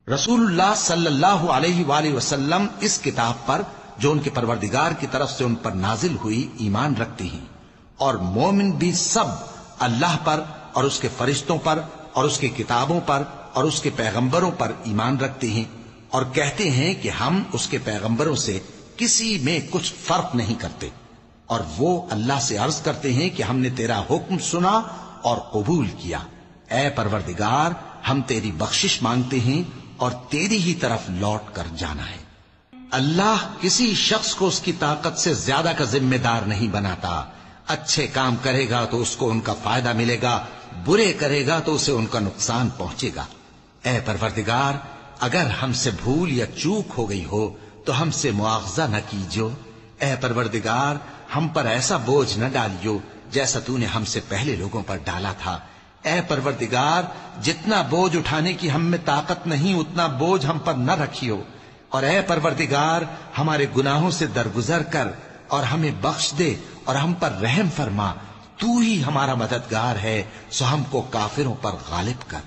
رسول اللہ صلی اللہ علیہ وآلہ وسلم اس کتاب پر جو ان کے پروردگار کی طرف سے ان پر نازل ہوئی ایمان رکھتے ہیں، اور مومن بھی سب اللہ پر اور اس کے فرشتوں پر اور اس کی کتابوں پر اور اس کے پیغمبروں پر ایمان رکھتے ہیں، اور کہتے ہیں کہ ہم اس کے پیغمبروں سے کسی میں کچھ فرق نہیں کرتے، اور وہ اللہ سے عرض کرتے ہیں کہ ہم نے تیرا حکم سنا اور قبول کیا۔ اے پروردگار، ہم تیری بخشش مانگتے ہیں اور تیری ہی طرف لوٹ کر جانا ہے۔ اللہ کسی شخص کو اس کی طاقت سے زیادہ کا ذمہ دار نہیں بناتا۔ اچھے کام کرے گا تو اس کو ان کا فائدہ ملے گا، برے کرے گا تو اسے ان کا نقصان پہنچے گا۔ اے پروردگار، اگر ہم سے بھول یا چوک ہو گئی ہو تو ہم سے مواخذہ نہ کیجو۔ اے پروردگار، ہم پر ایسا بوجھ نہ ڈالیو جیسا تو نے ہم سے پہلے لوگوں پر ڈالا تھا۔ اے پروردگار، جتنا بوجھ اٹھانے کی ہم میں طاقت نہیں اتنا بوجھ ہم پر نہ رکھیو، اور اے پروردگار، ہمارے گناہوں سے درگزر کر اور ہمیں بخش دے اور ہم پر رحم فرما۔ تو ہی ہمارا مددگار ہے، سو ہم کو کافروں پر غالب کر۔